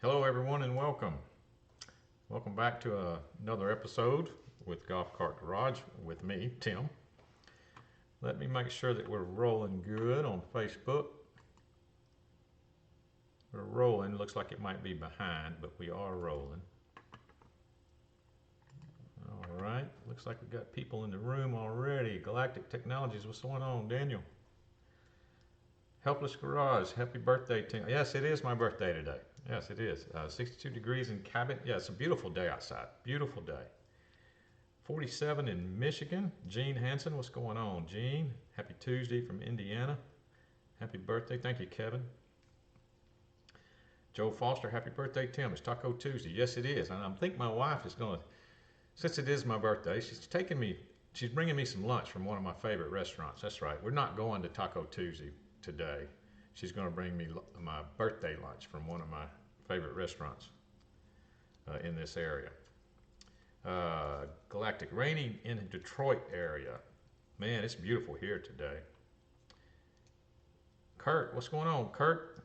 Hello everyone and welcome. Welcome back to another episode with Golf Cart Garage with me, Tim. Let me make sure that we're rolling good on Facebook. We're rolling. Looks like it might be behind, but we are rolling. All right. Looks like we've got people in the room already. Galactic Technologies, what's going on, Daniel? Helpless Garage, happy birthday, Tim. Yes, it is my birthday today. Yes, it is. 62 degrees in Cabot. Yeah, it's a beautiful day outside. Beautiful day. 47 in Michigan. Gene Hansen, what's going on? Gene, happy Tuesday from Indiana. Happy birthday. Thank you, Kevin. Joe Foster, happy birthday, Tim. It's Taco Tuesday. Yes, it is. And I think my wife is going to, since it is my birthday, she's bringing me some lunch from one of my favorite restaurants. That's right. We're not going to Taco Tuesday today. She's going to bring me my birthday lunch from one of my favorite restaurants in this area. Galactic, raining in the Detroit area. Man, it's beautiful here today. Kurt, what's going on, Kurt?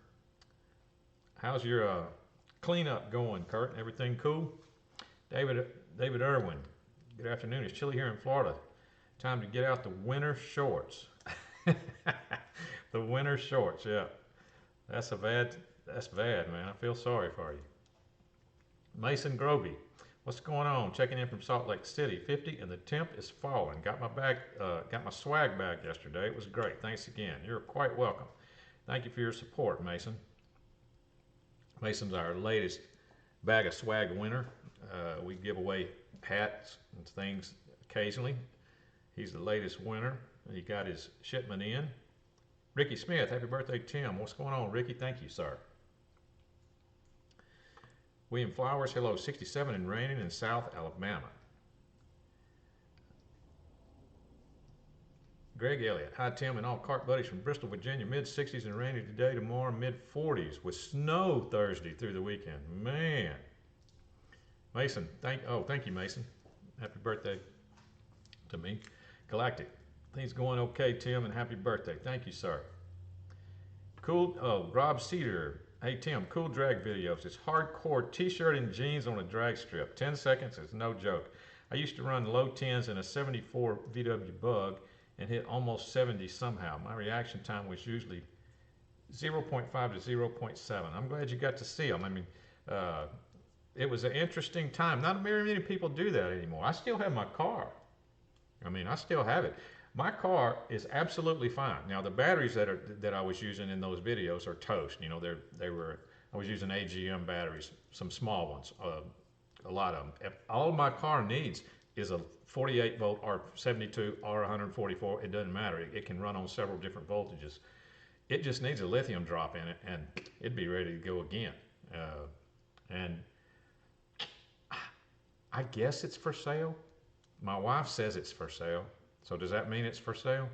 How's your cleanup going, Kurt? Everything cool? David Irwin, good afternoon. It's chilly here in Florida. Time to get out the winter shorts. The winter shorts, yeah. That's bad, man. I feel sorry for you. Mason Grovey, what's going on? Checking in from Salt Lake City. 50 and the temp is falling. Got my swag bag yesterday. It was great. Thanks again. You're quite welcome. Thank you for your support, Mason. Mason's our latest bag of swag winner. We give away hats and things occasionally. He's the latest winner. He got his shipment in. Ricky Smith, happy birthday, Tim. What's going on, Ricky? Thank you, sir. William Flowers, hello, 67 and raining in South Alabama. Greg Elliott, hi, Tim and all cart buddies from Bristol, Virginia. Mid-60s and rainy today, tomorrow mid-40s with snow Thursday through the weekend. Man. Mason, thank you, Mason. Happy birthday to me. Galactic. Things going okay, Tim, and happy birthday. Thank you, sir. Cool, Rob Cedar. Hey, Tim, cool drag videos. It's hardcore t-shirt and jeans on a drag strip. 10 seconds is no joke. I used to run low 10s in a 74 VW Bug and hit almost 70 somehow. My reaction time was usually 0.5 to 0.7. I'm glad you got to see them. I mean, it was an interesting time. Not very many people do that anymore. I still have my car. I still have it. My car is absolutely fine. Now the batteries that I was using in those videos are toast. You know, I was using AGM batteries, some small ones, a lot of them. All my car needs is a 48 volt or 72 or 144. It doesn't matter. It can run on several different voltages. It just needs a lithium drop in it, and it'd be ready to go again. And I guess it's for sale. My wife says it's for sale. So does that mean it's for sale?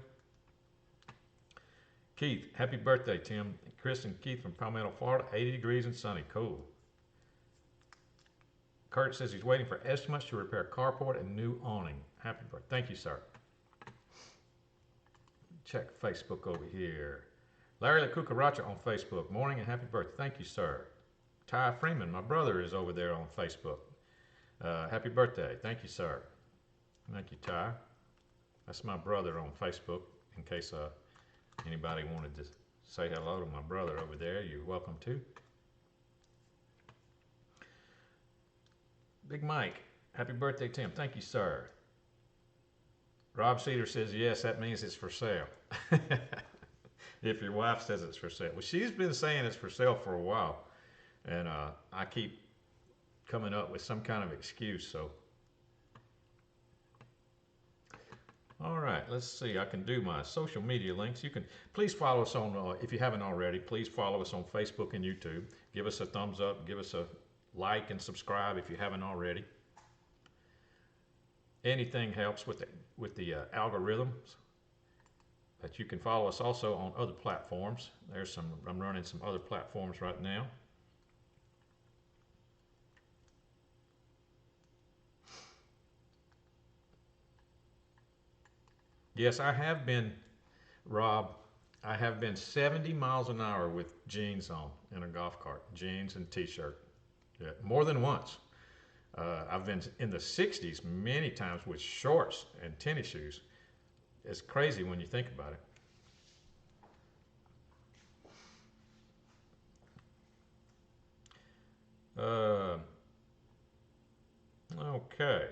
Keith, happy birthday, Tim. Chris and Keith from Palmetto, Florida. 80 degrees and sunny. Cool. Kurt says he's waiting for estimates to repair carport and new awning. Happy birthday. Thank you, sir. Check Facebook over here. Larry La Cucaracha on Facebook. Morning and happy birthday. Thank you, sir. Ty Freeman, my brother, is over there on Facebook. Happy birthday. Thank you, sir. Thank you, Ty. That's my brother on Facebook. In case anybody wanted to say hello to my brother over there, you're welcome to. Big Mike, happy birthday, Tim. Thank you, sir. Rob Cedar says, yes, that means it's for sale. If your wife says it's for sale. Well, she's been saying it's for sale for a while. And I keep coming up with some kind of excuse, so. All right, let's see. I can do my social media links. You can please follow us on, if you haven't already, please follow us on Facebook and YouTube. Give us a thumbs up, give us a like and subscribe if you haven't already. Anything helps with the algorithms. But you can follow us also on other platforms. I'm running some other platforms right now. Yes, I have been, Rob, I have been 70 miles an hour with jeans on in a golf cart, jeans and t-shirt. Yeah, more than once. I've been in the 60s many times with shorts and tennis shoes. It's crazy when you think about it. Okay.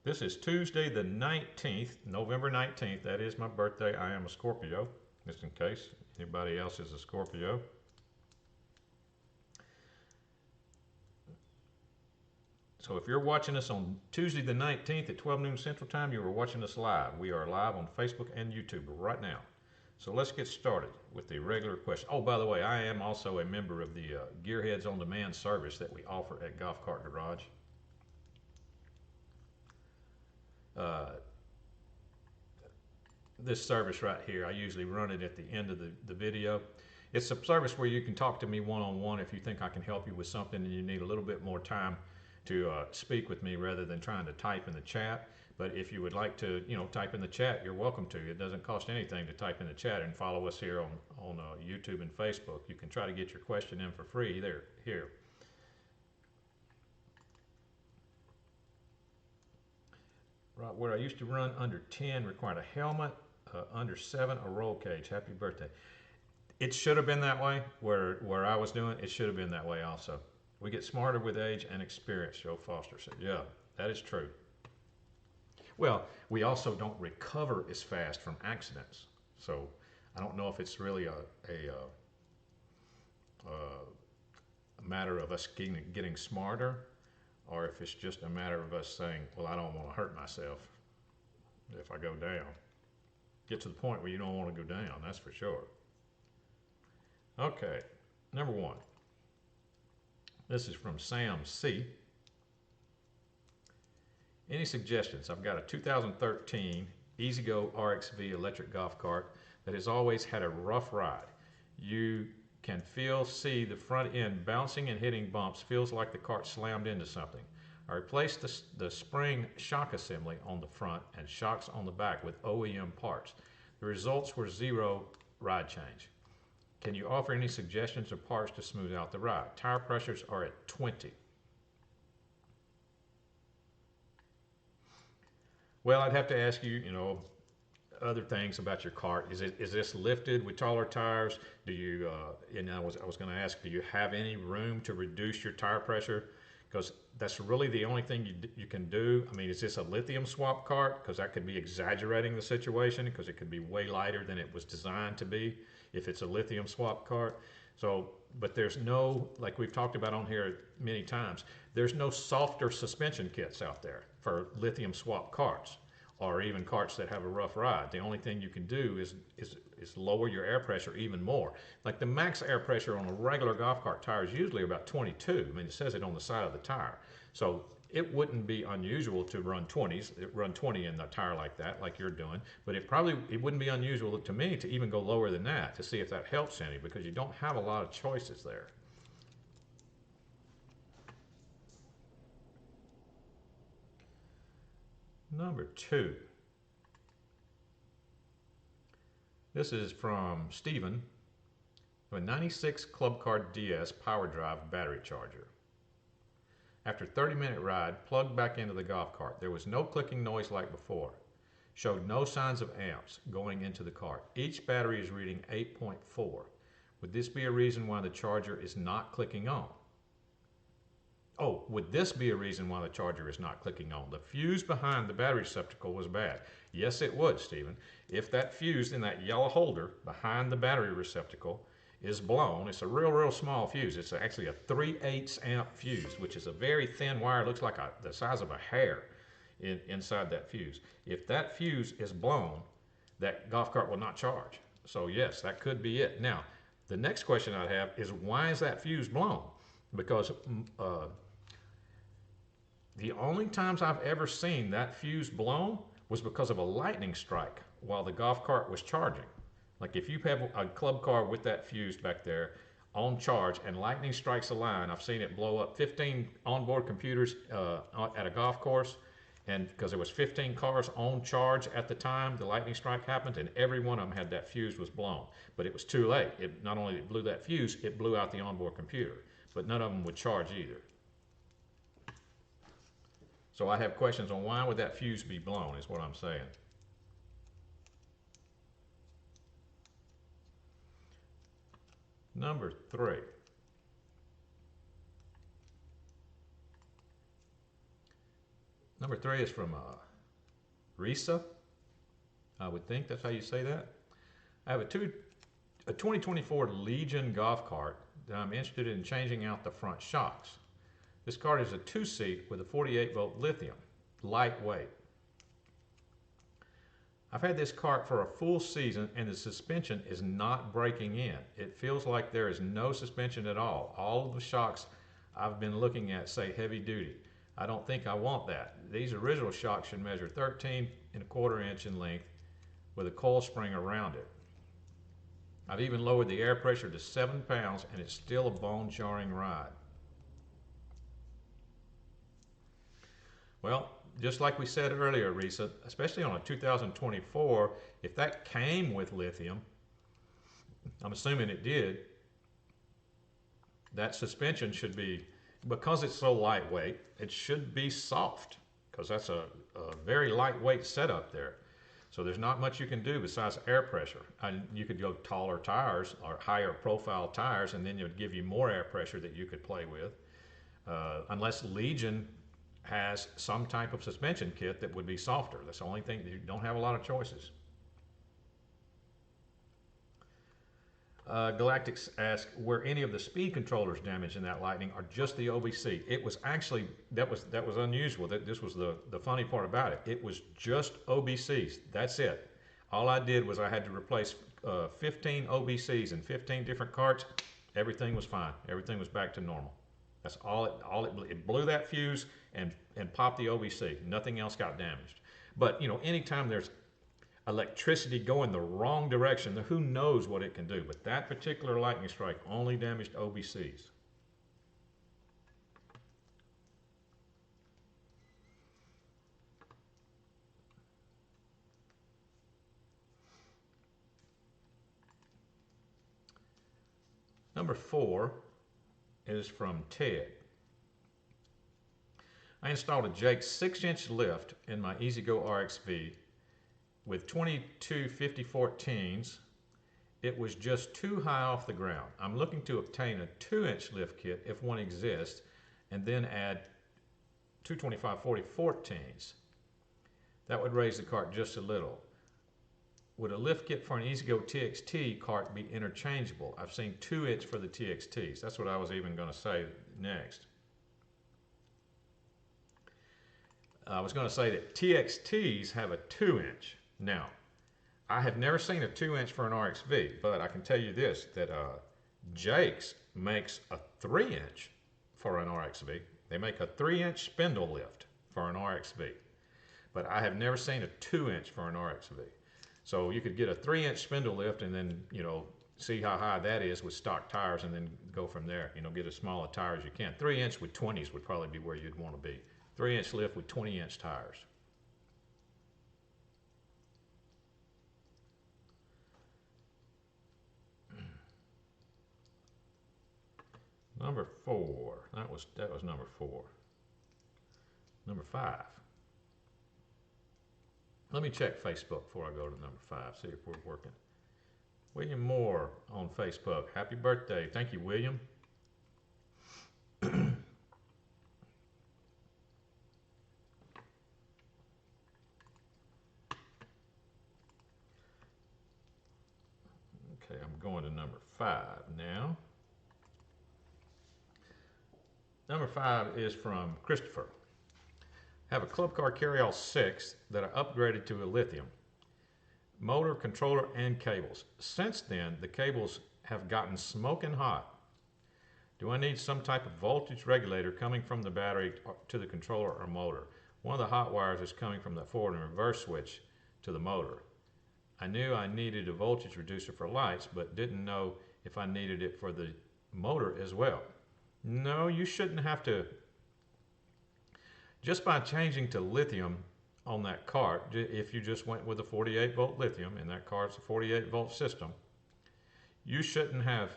This is Tuesday the 19th, November 19th. That is my birthday. I am a Scorpio, just in case anybody else is a Scorpio. So if you're watching us on Tuesday the 19th at 12 noon Central Time, you are watching us live. We are live on Facebook and YouTube right now. So let's get started with the regular question. Oh, by the way, I am also a member of the Gearheads On Demand service that we offer at Golf Cart Garage. This service right here, I usually run it at the end of the video. It's a service where you can talk to me one-on-one if you think I can help you with something and you need a little bit more time to speak with me rather than trying to type in the chat. But if you would like to, type in the chat, you're welcome to. It doesn't cost anything to type in the chat and follow us here on YouTube and Facebook. You can try to get your question in for free here. Right, where I used to run under 10 required a helmet, under 7 a roll cage. Happy birthday. It should have been that way. Where I was doing, it should have been that way also. We get smarter with age and experience, Joe Foster said. Yeah, that is true. Well, we also don't recover as fast from accidents. So I don't know if it's really a matter of us getting smarter, or if it's just a matter of us saying, well, I don't want to hurt myself if I go down. Get to the point where you don't want to go down, that's for sure. Okay, number 1. This is from Sam C. Any suggestions? I've got a 2013 EZGO RXV electric golf cart that has always had a rough ride. You can see the front end bouncing and hitting bumps. Feels like the cart slammed into something. I replaced the spring shock assembly on the front and shocks on the back with OEM parts. The results were 0 ride change. Can you offer any suggestions or parts to smooth out the ride? Tire pressures are at 20. Well, I'd have to ask you, other things about your cart. Is this lifted with taller tires? Do you, I was going to ask, do you have any room to reduce your tire pressure? Because that's really the only thing you can do. I mean, is this a lithium swap cart? Because that could be exaggerating the situation, because it could be way lighter than it was designed to be if it's a lithium swap cart. So, but there's no, like we've talked about on here many times, there's no softer suspension kits out there for lithium swap carts, or even carts that have a rough ride. The only thing you can do is lower your air pressure even more. Like the max air pressure on a regular golf cart tire is usually about 22. I mean, it says it on the side of the tire. So it wouldn't be unusual to run 20s, run 20 in a tire like that, like you're doing, but it wouldn't be unusual to me to even go lower than that to see if that helps any, because you don't have a lot of choices there. Number 2. This is from Stephen, a 96 Club Card DS Power Drive battery charger. After 30-minute ride, plugged back into the golf cart. There was no clicking noise like before. Showed no signs of amps going into the cart. Each battery is reading 8.4. Would this be a reason why the charger is not clicking on? Oh, would this be a reason why the charger is not clicking on? The fuse behind the battery receptacle was bad. Yes, it would, Stephen. If that fuse in that yellow holder behind the battery receptacle is blown, it's a real small fuse. It's actually a 3/8 amp fuse, which is a very thin wire, looks like the size of a hair inside that fuse. If that fuse is blown, that golf cart will not charge. So yes, that could be it. Now, the next question I have is, why is that fuse blown? Because the only times I've ever seen that fuse blown was because of a lightning strike while the golf cart was charging. Like if you have a club car with that fuse back there on charge and lightning strikes a line, I've seen it blow up 15 onboard computers at a golf course, And because there was 15 cars on charge at the time the lightning strike happened, and every one of them had that fuse was blown. But it was too late. It not only blew that fuse, it blew out the onboard computer. But none of them would charge either. So I have questions on why would that fuse be blown, is what I'm saying. Number 3. Number 3 is from Risa. I would think that's how you say that. I have a 2024 Legion golf cart that I'm interested in changing out the front shocks. This cart is a 2-seat with a 48-volt lithium, lightweight. I've had this cart for a full season and the suspension is not breaking in. It feels like there is no suspension at all. All of the shocks I've been looking at say heavy duty. I don't think I want that. These original shocks should measure 13¼ inch in length with a coil spring around it. I've even lowered the air pressure to 7 pounds and it's still a bone-jarring ride. Well, just like we said earlier, Risa, especially on a 2024, if that came with lithium, I'm assuming it did, that suspension should be, because it's so lightweight, it should be soft, because that's a very lightweight setup there. So there's not much you can do besides air pressure. And you could go taller tires or higher profile tires, and then it would give you more air pressure that you could play with. Unless Legion has some type of suspension kit that would be softer. That's the only thing. You don't have a lot of choices. Galactics asks, were any of the speed controllers damaged in that lightning or just the OBC? It was actually, that was unusual. This was the funny part about it. It was just OBCs. That's it. All I did was I had to replace 15 OBCs in 15 different carts. Everything was fine. Everything was back to normal. That's all it blew that fuse and popped the OBC. Nothing else got damaged. But you know, anytime there's electricity going the wrong direction, who knows what it can do. But that particular lightning strike only damaged OBCs. Number 4 is from Ted. I installed a Jake 6-inch lift in my EZGO RXV with 22 5014s. It was just too high off the ground. I'm looking to obtain a 2-inch lift kit if one exists, and then add 225 4014s. That would raise the cart just a little. Would a lift kit for an EZGO TXT cart be interchangeable? I've seen 2-inch for the TXTs. That's what I was even going to say next. I was going to say that TXTs have a 2-inch. Now, I have never seen a 2-inch for an RXV, but I can tell you this, that Jake's makes a 3-inch for an RXV. They make a 3-inch spindle lift for an RXV, but I have never seen a 2-inch for an RXV. So you could get a 3-inch spindle lift and then, you know, see how high that is with stock tires and then go from there. You know, get as small a tire as you can. 3-inch with 20s would probably be where you'd want to be. 3-inch lift with 20-inch tires. Number 4. That was number 4. Number 5. Let me check Facebook before I go to number 5, see if we're working. William Moore on Facebook. Happy birthday. Thank you, William. Okay, I'm going to number 5 now. Number 5 is from Christopher. I have a Club Car Carryall 6 that I upgraded to a lithium. Motor, controller, and cables. Since then, the cables have gotten smoking hot. Do I need some type of voltage regulator coming from the battery to the controller or motor? One of the hot wires is coming from the forward and reverse switch to the motor. I knew I needed a voltage reducer for lights, but didn't know if I needed it for the motor as well. No, you shouldn't have to. Just by changing to lithium on that cart, if you just went with a 48 volt lithium, and that cart's a 48 volt system, you shouldn't have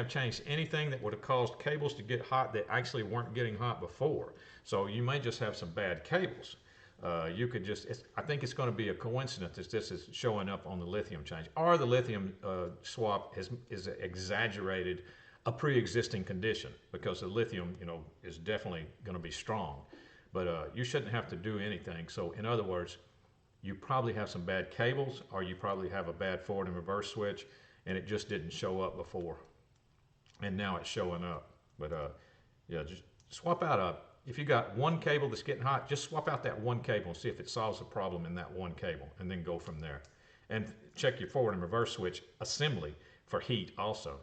changed anything that would have caused cables to get hot that actually weren't getting hot before. So you may just have some bad cables. You could just, I think it's going to be a coincidence that this is showing up on the lithium change, or the lithium swap is exaggerated a pre-existing condition, because the lithium, is definitely going to be strong. But you shouldn't have to do anything. So in other words, you probably have some bad cables, or you probably have a bad forward and reverse switch, and it just didn't show up before, and now it's showing up. But yeah, just swap out if you got one cable that's getting hot, just swap out that one cable and see if it solves the problem in that one cable, and then go from there. And check your forward and reverse switch assembly for heat also.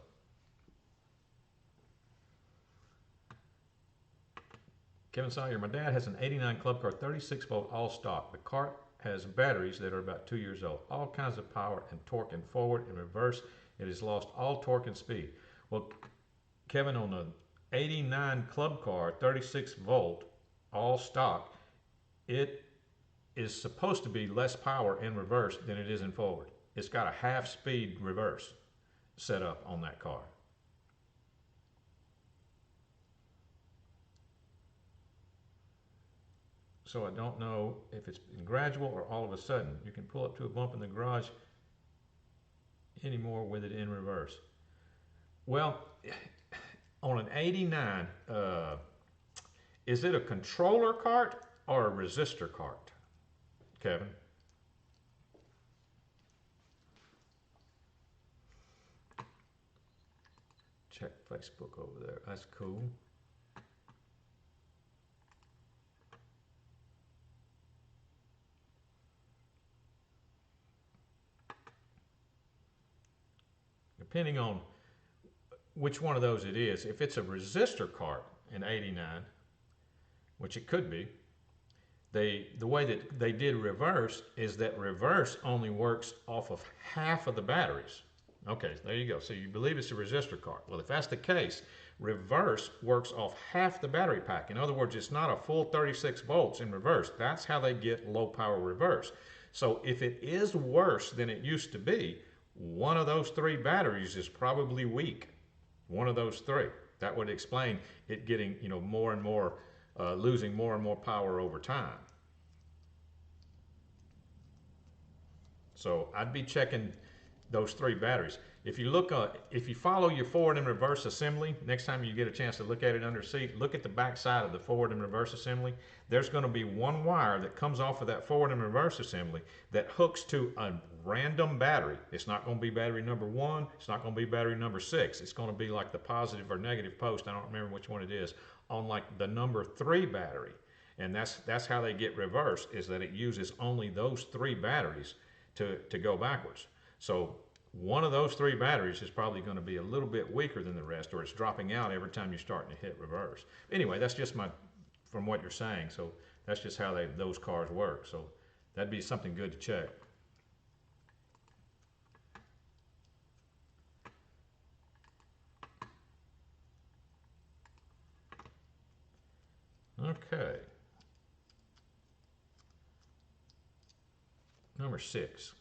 Kevin Sawyer, my dad has an 89 Club Car, 36 volt all stock. The cart has batteries that are about 2 years old, all kinds of power and torque in forward and reverse. It has lost all torque and speed. Well, Kevin, on the 89 Club Car, 36 volt, all stock, it is supposed to be less power in reverse than it is in forward. It's got a half speed reverse set up on that car. So I don't know if it's been gradual or all of a sudden. You can pull up to a bump in the garage anymore with it in reverse. Well, on an 89, is it a controller cart or a resistor cart, Kevin? Check Facebook over there. That's cool. Depending on which one of those it is, if it's a resistor cart in 89, which it could be, the way that they did reverse is that reverse only works off of half of the batteries. Okay, there you go. So you believe it's a resistor cart. Well, if that's the case, reverse works off half the battery pack. In other words, it's not a full 36 volts in reverse. That's how they get low power reverse. So if it is worse than it used to be, one of those three batteries is probably weak. One of those three. That would explain it getting, more and more, losing more and more power over time. So I'd be checking those three batteries. If you follow your forward and reverse assembly, next time you get a chance to look at it under seat, look at the back side of the forward and reverse assembly. There's going to be one wire that comes off of that forward and reverse assembly that hooks to a random battery. It's not going to be battery number 1. It's not going to be battery number 6. It's going to be like the positive or negative post, I don't remember which one it is, on like the number 3 battery. And that's how they get reverse, is that it uses only those 3 batteries to go backwards. So one of those 3 batteries is probably going to be a little bit weaker than the rest, or it's dropping out every time you're starting to hit reverse. Anyway, that's just from what you're saying. So that's just how those cars work. So that'd be something good to check. Okay. Number 6.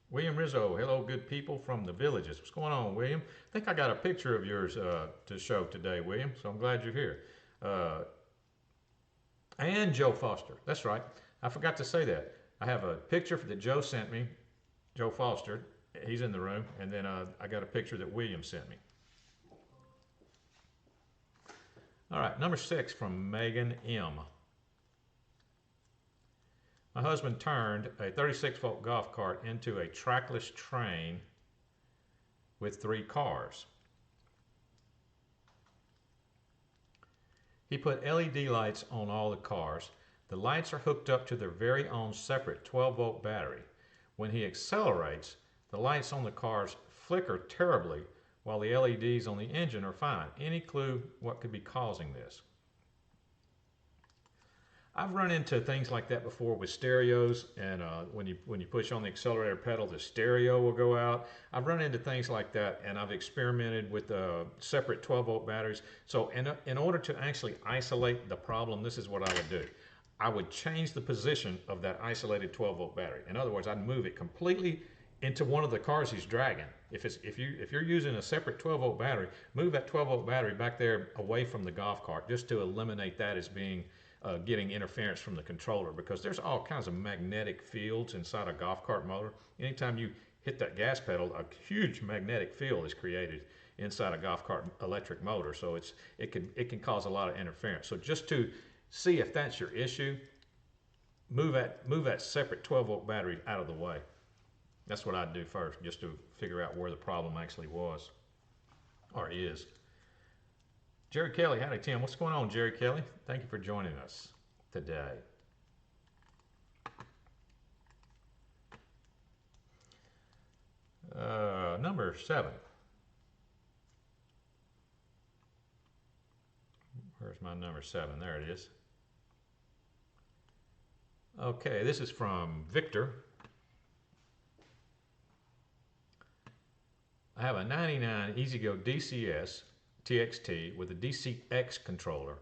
William Rizzo, hello good people from the villages. What's going on, William? I think I got a picture of yours to show today, William, so I'm glad you're here. And Joe Foster, that's right. I forgot to say that. I have a picture that Joe sent me, Joe Foster, he's in the room, and then I got a picture that William sent me. All right, number 6 from Megan M. My husband turned a 36 volt golf cart into a trackless train with 3 cars. He put LED lights on all the cars. The lights are hooked up to their very own separate 12 volt battery. When he accelerates, the lights on the cars flicker terribly while the LEDs on the engine are fine. Any clue what could be causing this? I've run into things like that before with stereos, and when you push on the accelerator pedal, the stereo will go out. I've run into things like that, and I've experimented with separate 12-volt batteries. So in order to actually isolate the problem, this is what I would do. I would change the position of that isolated 12-volt battery. In other words, I'd move it completely into one of the cars he's dragging. If you're using a separate 12-volt battery, move that 12-volt battery back there away from the golf cart, just to eliminate that as being getting interference from the controller, because there's all kinds of magnetic fields inside a golf cart motor. Anytime you hit that gas pedal, a huge magnetic field is created inside a golf cart electric motor, so it can cause a lot of interference. So just to see if that's your issue, move that separate 12-volt battery out of the way. That's what I'd do first, just to figure out where the problem actually was or is. Jerry Kelly, howdy Tim. What's going on, Jerry Kelly? Thank you for joining us today. Number 7. Where's my number 7? There it is. Okay, this is from Victor. I have a 99 EZGO DCS TXT with a DCX controller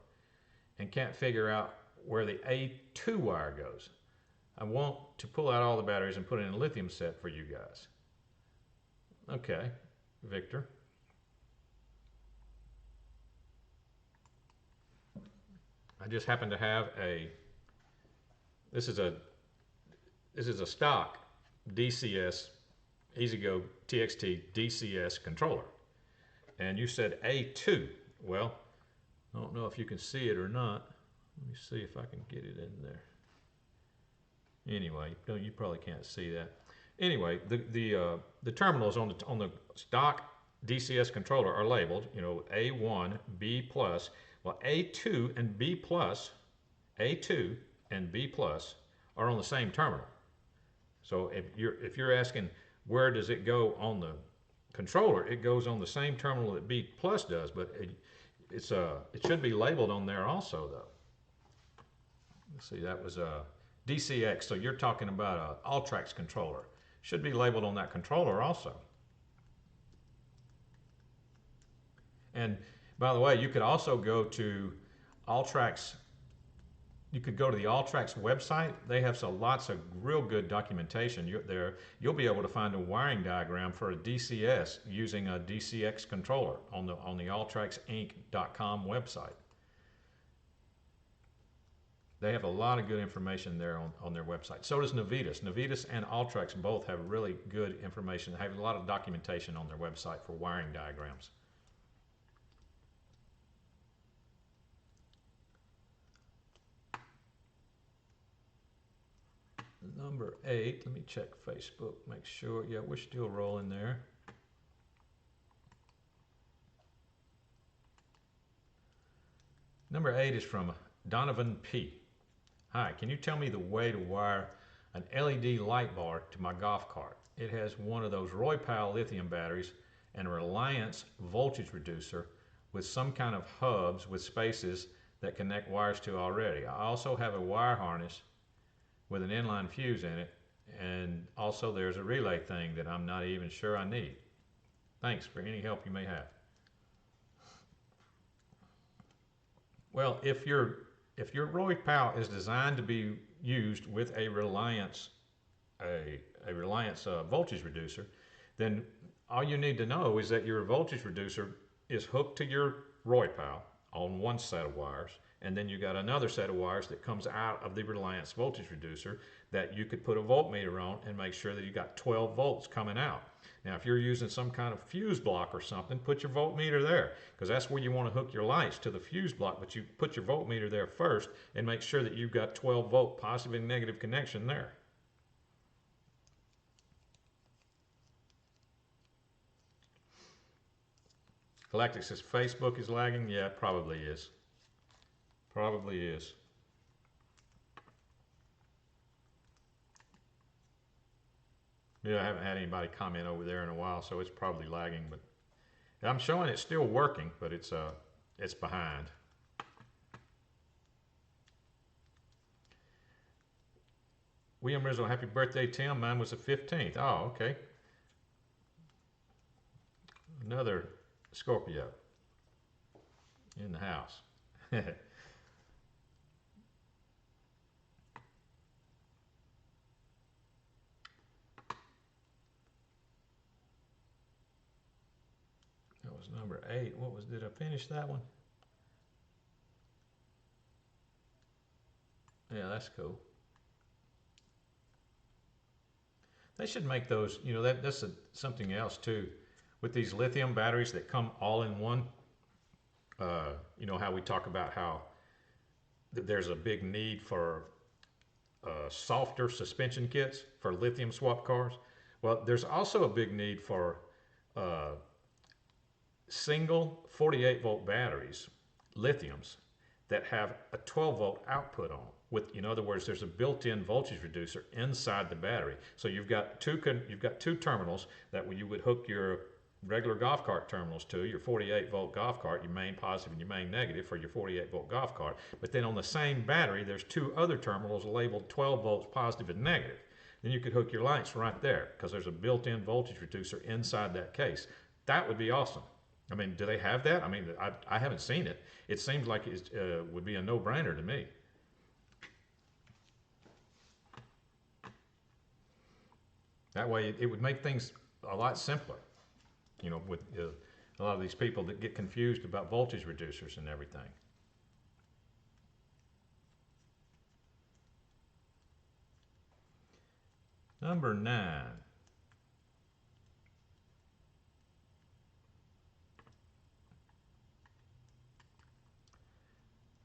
and can't figure out where the A2 wire goes. I want to pull out all the batteries and put it in a lithium set for you guys. Okay, Victor. I just happen to have this is a stock DCS EZGO TXT DCS controller. And you said A2. Well, I don't know if you can see it or not. Let me see if I can get it in there. Anyway, you probably can't see that. Anyway, the terminals on the stock DCS controller are labeled, you know, A1, B plus. Well, A2 and B plus, A2 and B plus are on the same terminal. So if you're asking where does it go on the controller, it goes on the same terminal that B plus does, but it should be labeled on there also though. Let's see, that was DCX, so you're talking about a Ultrax controller. Should be labeled on that controller also. And by the way, you could also go to Ultrax. You could go to the Ultrax website. They have lots of real good documentation. You'll be able to find a wiring diagram for a DCS using a DCX controller on the ultraxinc.com website. They have a lot of good information there on their website. So does Navitas. Navitas and Ultrax both have really good information. They have a lot of documentation on their website for wiring diagrams. Number 8, let me check Facebook, make sure. Yeah, we're still rolling there. Number 8 is from Donovan P. Hi, can you tell me the way to wire an LED light bar to my golf cart? It has one of those Roy-Pal lithium batteries and a Reliance voltage reducer with some kind of hubs with spaces that connect wires to already. I also have a wire harness with an inline fuse in it, and also there's a relay thing that I'm not even sure I need. Thanks for any help you may have. Well, if your Roy-Pal is designed to be used with a Reliance voltage reducer, then all you need to know is that your voltage reducer is hooked to your Roy-Pal on one set of wires, and then you got another set of wires that comes out of the Reliance voltage reducer that you could put a voltmeter on and make sure that you got 12 volts coming out. Now, if you're using some kind of fuse block or something, put your voltmeter there, because that's where you want to hook your lights, to the fuse block, but you put your voltmeter there first and make sure that you've got 12 volt positive and negative connection there. Galactic says Facebook is lagging. Yeah, it probably is. Probably is. Yeah, I haven't had anybody comment over there in a while, so it's probably lagging. But I'm showing it's still working, but it's behind. William Rizzo, happy birthday, Tim. Mine was the 15th. Oh, okay. Another Scorpio in the house. That was number 8. What was, did I finish that one? Yeah, that's cool. They should make those, you know, that's something else too. With these lithium batteries that come all in one, you know how we talk about how there's a big need for softer suspension kits for lithium swap cars. Well, there's also a big need for single 48 volt batteries, lithiums, that have a 12 volt output on. With, in other words, there's a built-in voltage reducer inside the battery. So you've got two terminals that you would hook your regular golf cart terminals to, your 48 volt golf cart, your main positive and your main negative for your 48 volt golf cart. But then on the same battery, there's two other terminals labeled 12 volts positive and negative. Then you could hook your lights right there because there's a built-in voltage reducer inside that case. That would be awesome. I mean, do they have that? I mean, I haven't seen it. It seems like it would be a no-brainer to me. That way, it would make things a lot simpler. You know, with a lot of these people that get confused about voltage reducers and everything. Number 9.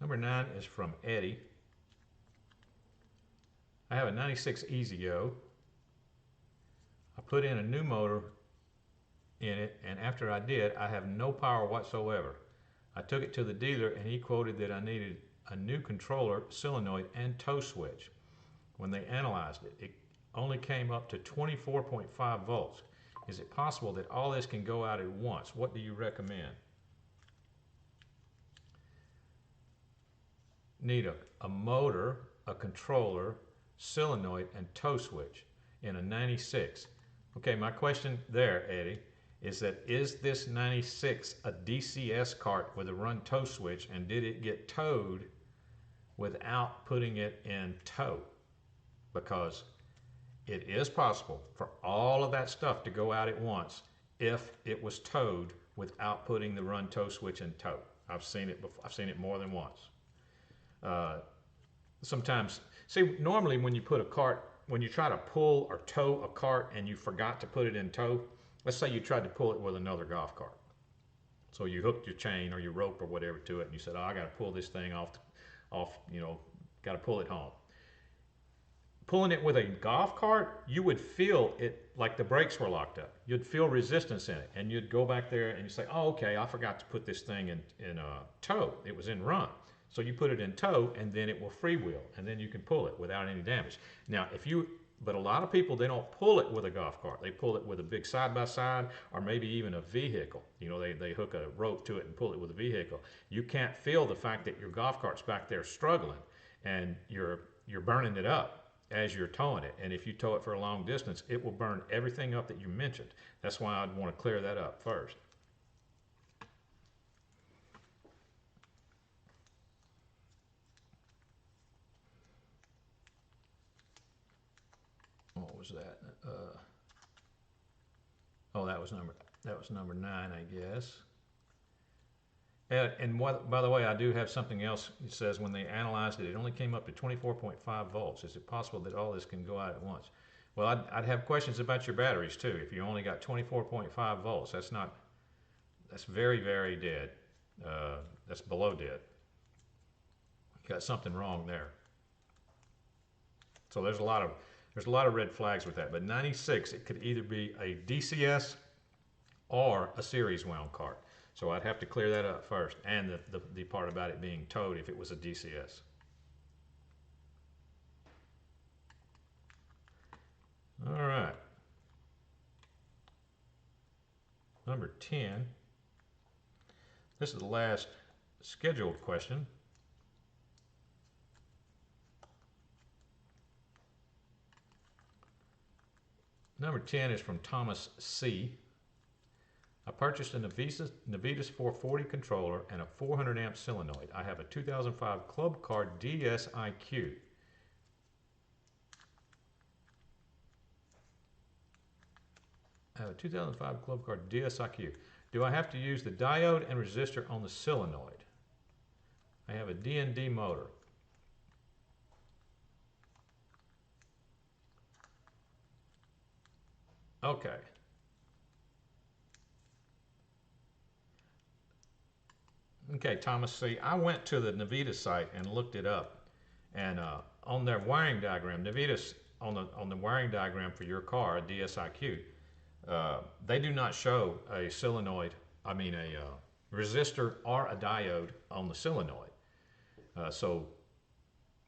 Number 9 is from Eddie. I have a 96 EZGO. I put in a new motor in it, and after I did, I have no power whatsoever. I took it to the dealer and he quoted that I needed a new controller, solenoid, and toe switch. When they analyzed it, it only came up to 24.5 volts. Is it possible that all this can go out at once? What do you recommend? Need a motor, a controller, solenoid, and toe switch in a 96. Okay, my question there, Eddie, is this 96 a DCS cart with a run toe switch, and did it get towed without putting it in tow? Because it is possible for all of that stuff to go out at once if it was towed without putting the run toe switch in tow. I've seen it before. I've seen it more than once. Sometimes, see, normally when you put a cart, when you try to pull or tow a cart and you forgot to put it in tow, let's say you tried to pull it with another golf cart. So you hooked your chain or your rope or whatever to it, and you said, oh, I got to pull this thing off, you know, got to pull it home. Pulling it with a golf cart, you would feel it like the brakes were locked up. You'd feel resistance in it, and you'd go back there and you say, oh, okay, I forgot to put this thing in tow. It was in run. So you put it in tow, and then it will freewheel, and then you can pull it without any damage. Now, but a lot of people, they don't pull it with a golf cart. They pull it with a big side-by-side or maybe even a vehicle. You know, they hook a rope to it and pull it with a vehicle. You can't feel the fact that your golf cart's back there struggling, and you're burning it up as you're towing it. And if you tow it for a long distance, it will burn everything up that you mentioned. That's why I'd want to clear that up first. What was that? Oh, that was number 9, I guess. And by the way, I do have something else. It says when they analyzed it, it only came up to 24.5 volts. Is it possible that all this can go out at once? Well, I'd have questions about your batteries too. If you only got 24.5 volts, that's very, very dead. That's below dead. You got something wrong there. So there's a lot of red flags with that. But 96, it could either be a DCS or a series wound cart. So I'd have to clear that up first, and the part about it being towed if it was a DCS. All right. Number 10. This is the last scheduled question. Number 10 is from Thomas C. I purchased a Navitas 440 controller and a 400 amp solenoid. I have a 2005 Club Car DSiQ. I have a 2005 Club Car DSiQ. Do I have to use the diode and resistor on the solenoid? I have a D&D motor. Okay. Okay, Thomas C. I went to the Navitas site and looked it up, and on their wiring diagram, Navitas on the wiring diagram for your car, a DSiQ, they do not show a solenoid. I mean a resistor or a diode on the solenoid. So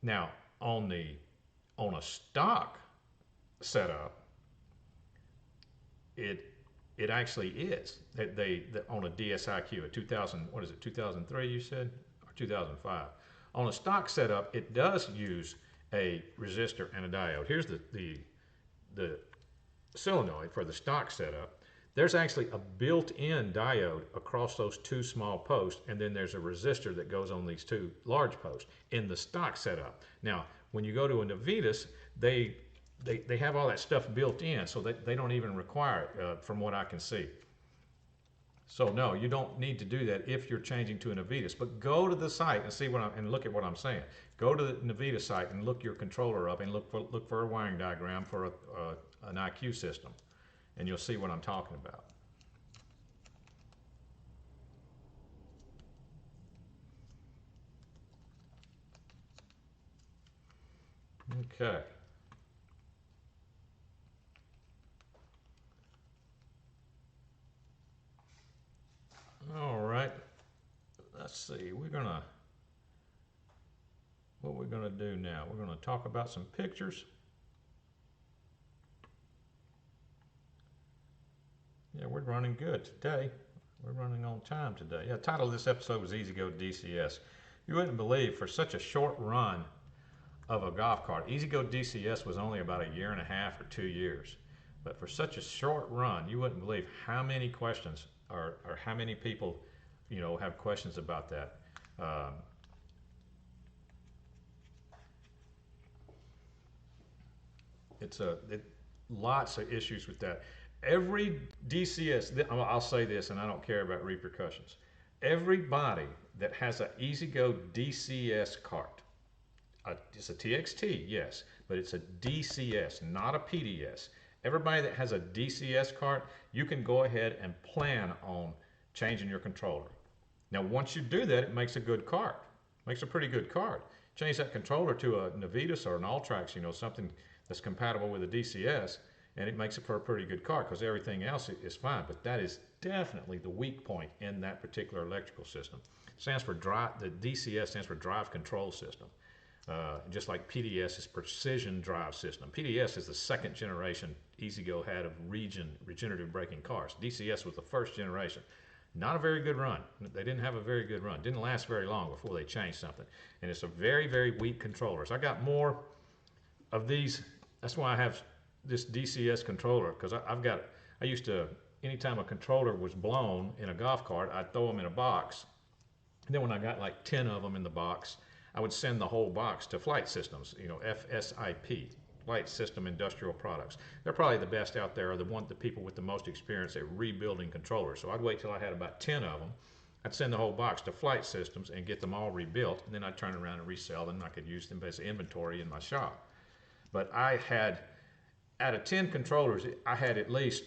now on a stock setup, it actually is. They on a DSiQ, a 2000, what is it, 2003 you said, or 2005. On a stock setup, it does use a resistor and a diode. Here's the solenoid for the stock setup. There's actually a built-in diode across those two small posts, and then there's a resistor that goes on these two large posts in the stock setup. Now, when you go to a Navitas, they have all that stuff built in, so they don't even require it, from what I can see. So no, you don't need to do that if you're changing to a Navitas. But go to the site and see and look at what I'm saying. Go to the Navitas site and look your controller up and look for a wiring diagram for an IQ system, and you'll see what I'm talking about. Okay. All right. Let's see. What we're gonna do now? We're gonna talk about some pictures. Yeah, we're running good today. We're running on time today. Yeah, the title of this episode was EZGO DCS. You wouldn't believe, for such a short run of a golf cart, EZGO DCS was only about 1.5 years or 2 years. But for such a short run, you wouldn't believe how many questions or how many people, have questions about that. Lots of issues with that. Every DCS, I'll say this, and I don't care about repercussions. Everybody that has an EZGO DCS cart, it's a TXT, yes, but it's a DCS, not a PDS. Everybody that has a DCS cart, you can go ahead and plan on changing your controller. Now, once you do that, it makes a good cart. Makes a pretty good cart. Change that controller to a Navitas or an Ultrax, something that's compatible with a DCS, and it makes it for a pretty good cart because everything else is fine. But that is definitely the weak point in that particular electrical system. It stands for drive. The DCS stands for Drive Control System. Just like PDS is Precision Drive System. PDS is the second generation EZGO had of regenerative braking cars. DCS was the first generation. Not a very good run. They didn't have a very good run. Didn't last very long before they changed something. And it's a very, very weak controller. So I got more of these. That's why I have this DCS controller, because I used to, anytime a controller was blown in a golf cart, I'd throw them in a box. And then when I got like 10 of them in the box, I would send the whole box to Flight Systems, FSIP, Flight System Industrial Products. They're probably the best out there, the people with the most experience at rebuilding controllers. So I'd wait till I had about 10 of them. I'd send the whole box to Flight Systems and get them all rebuilt, and then I'd turn around and resell them, and I could use them as inventory in my shop. But I had, out of 10 controllers, I had at least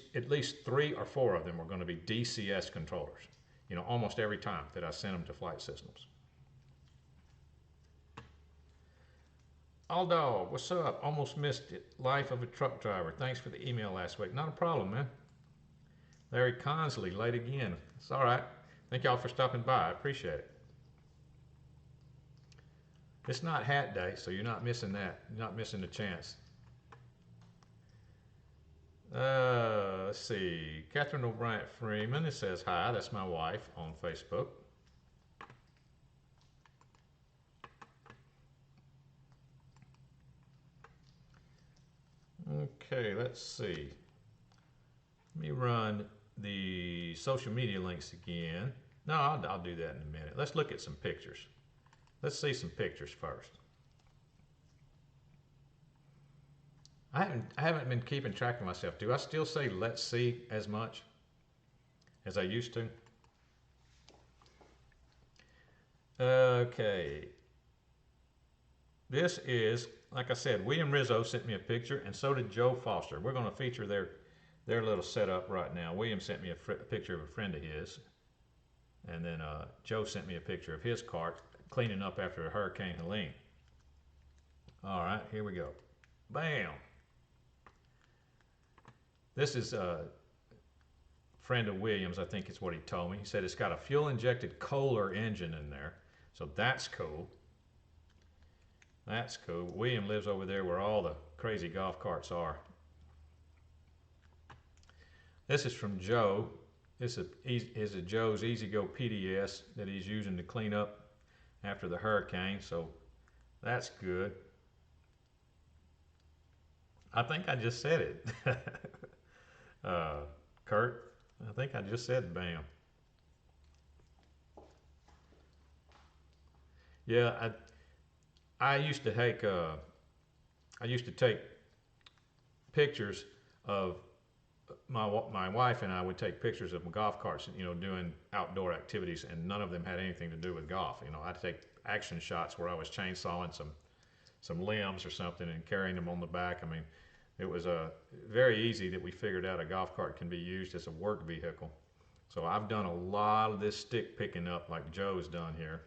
3 or 4 of them were going to be DCS controllers, almost every time that I sent them to Flight Systems. Aldo, what's up? Almost missed it. Life of a truck driver. Thanks for the email last week. Not a problem, man. Larry Consley, late again. It's all right. Thank y'all for stopping by. I appreciate it. It's not hat day, so you're not missing that. You're not missing the chance. Let's see. Catherine O'Brien Freeman, it says hi. That's my wife on Facebook. Okay, let's see. Let me run the social media links again. No, I'll do that in a minute. Let's look at some pictures. Let's see some pictures first. I haven't been keeping track of myself. Do I still say let's see as much as I used to? Okay. This is, like I said, William Rizzo sent me a picture, and so did Joe Foster. We're going to feature their little setup right now. William sent me a picture of a friend of his, and then Joe sent me a picture of his cart cleaning up after Hurricane Helene. All right, here we go. Bam! This is a friend of William's, I think it's what he told me. He said it's got a fuel-injected Kohler engine in there, so that's cool. That's cool. William lives over there where all the crazy golf carts are. This is from Joe. This is Joe's EZGO PDS that he's using to clean up after the hurricane, so that's good. I think I just said it. Kurt, I think I just said bam. Yeah, I used to take pictures of my wife and I would take pictures of golf carts, you know, doing outdoor activities, and none of them had anything to do with golf. You know, I'd take action shots where I was chainsawing some limbs or something and carrying them on the back. I mean, it was very easy that we figured out a golf cart can be used as a work vehicle. So I've done a lot of this stick picking up like Joe's done here.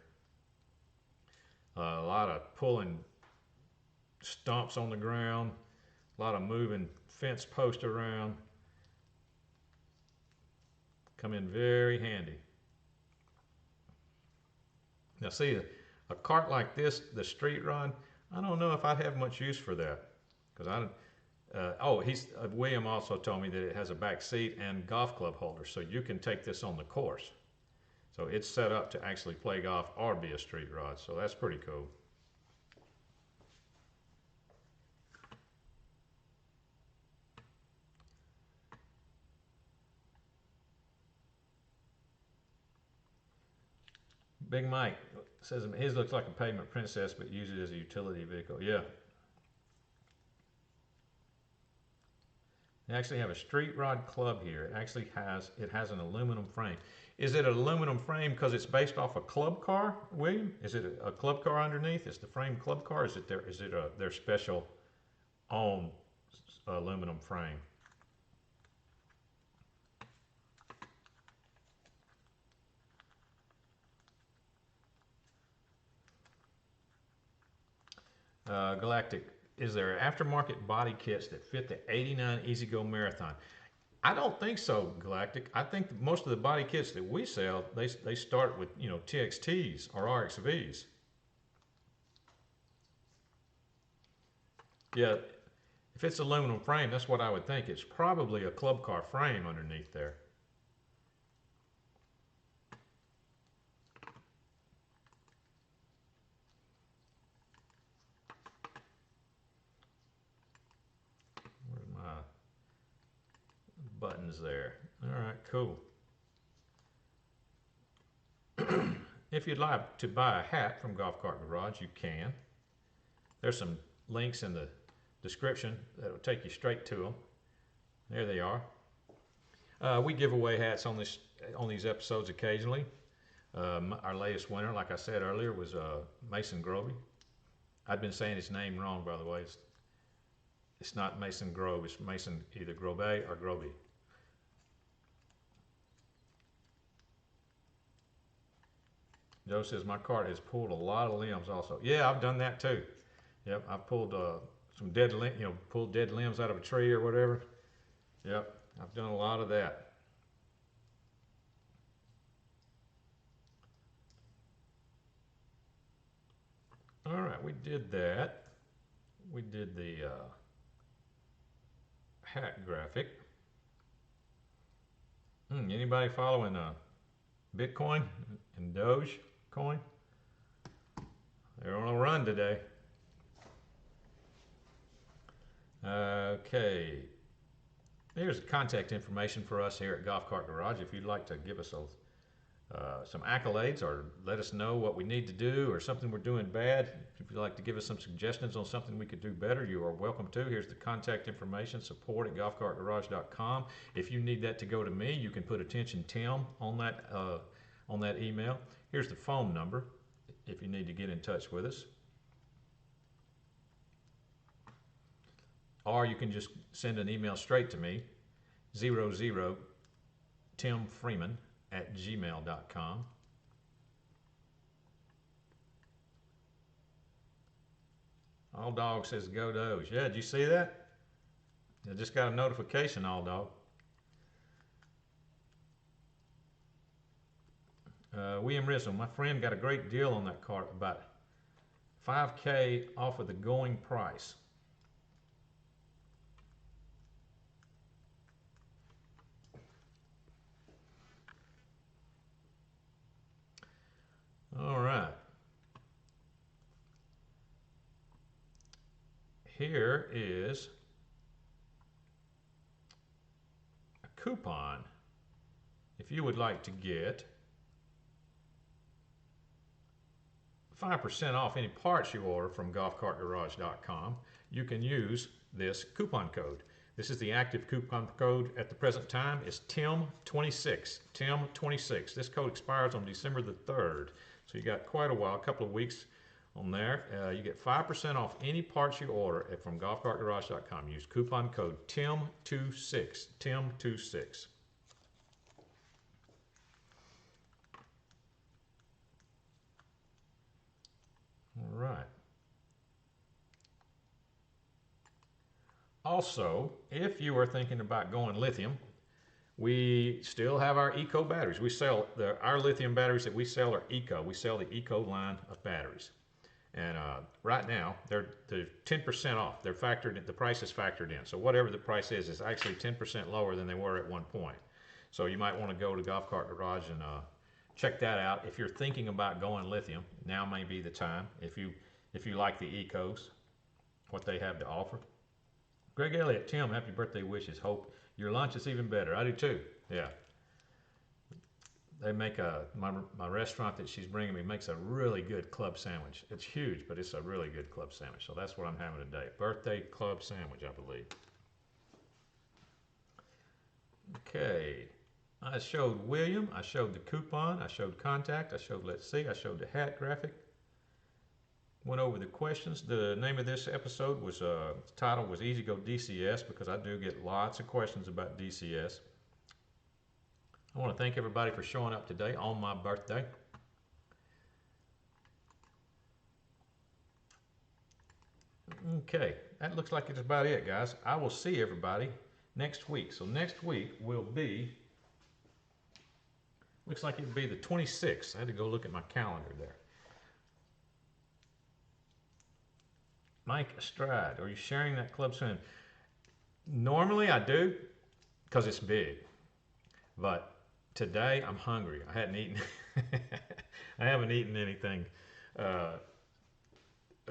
A lot of pulling stumps on the ground, a lot of moving fence posts around. Come in very handy. Now see, a cart like this, the street rod, I don't know if I'd have much use for that, because William also told me that it has a back seat and golf club holder, so you can take this on the course. So it's set up to actually play golf or be a street rod, so that's pretty cool. Big Mike says his looks like a pavement princess, but uses it as a utility vehicle. Yeah. They actually have a street rod club here. It has an aluminum frame. Is it an aluminum frame because it's based off a club car, William? Is it a club car underneath? Is the frame club car? Is it their special own aluminum frame? Galactic, is there aftermarket body kits that fit the '89 EZGO Marathon? I don't think so, Galactic. I think most of the body kits that we sell, they start with, you know, TXTs or RXVs. Yeah, if it's aluminum frame, that's what I would think. It's probably a club car frame underneath there. Where's my buttons there? All right, cool. If you'd like to buy a hat from Golf Cart Garage, you can. There's some links in the description that will take you straight to them. There they are. We give away hats on these episodes occasionally. Our latest winner, like I said earlier, was Mason Grovey. I've been saying his name wrong, by the way. It's not Mason Grove. It's Mason either Grove or Grovey. Joe says my cart has pulled a lot of limbs also. Yeah, I've done that too. Yep, I've pulled some pulled dead limbs out of a tree or whatever. Yep, I've done a lot of that. All right, we did that. We did the hat graphic. Anybody following Bitcoin and Dogecoin? They're on a run today. Okay. Here's the contact information for us here at Golf Cart Garage. If you'd like to give us some accolades or let us know what we need to do or something we're doing bad, if you'd like to give us some suggestions on something we could do better, you are welcome to. Here's the contact information, support@golfcartgarage.com. If you need that to go to me, you can put attention Tim on that email. Here's the phone number if you need to get in touch with us. Or you can just send an email straight to me, 00timfreeman@gmail.com. All Dog says go Doge. Yeah, did you see that? I just got a notification, All Dog. William Rizzo, my friend got a great deal on that cart, about $5K off of the going price. All right. Here is a coupon. If you would like to get 5% off any parts you order from golfcartgarage.com, you can use this coupon code. This is the active coupon code at the present time. It's TIM26. TIM26. This code expires on December the 3rd. So you got quite a while, a couple of weeks on there. You get 5% off any parts you order from golfcartgarage.com. Use coupon code TIM26. TIM26. All right. Also, if you are thinking about going lithium, we still have our Eco batteries. We sell our lithium batteries that we sell are Eco. We sell the Eco line of batteries, and right now they're 10% off. They're factored in, the price is factored in. So whatever the price is actually 10% lower than they were at one point. So you might want to go to Golf Cart Garage and check that out. If you're thinking about going lithium, now may be the time. If you like the Ecos, what they have to offer. Greg Elliott, Tim, happy birthday wishes. Hope your lunch is even better. I do too. Yeah. They make my restaurant that she's bringing me makes a really good club sandwich. It's huge, but it's a really good club sandwich. So that's what I'm having today. Birthday club sandwich, I believe. Okay. I showed William. I showed the coupon. I showed contact. I showed let's see. I showed the hat graphic. Went over the questions. The name of this episode was, the title was EZGO DCS, because I do get lots of questions about DCS. I want to thank everybody for showing up today on my birthday. Okay, that looks like it's about it, guys. I will see everybody next week. So next week will be, looks like it'll be the 26th. I had to go look at my calendar there. Mike Estrade, are you sharing that club soon? Normally I do, because it's big. But today I'm hungry. I hadn't eaten. I haven't eaten anything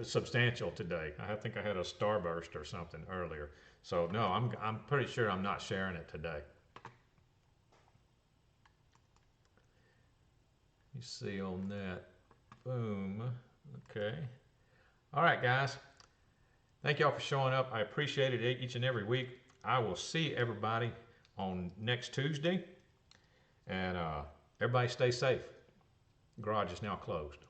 substantial today. I think I had a Starburst or something earlier. So no, I'm pretty sure I'm not sharing it today. You see on that. Boom. Okay. All right, guys. Thank y'all for showing up. I appreciate it each and every week. I will see everybody on next Tuesday. And everybody stay safe. Garage is now closed.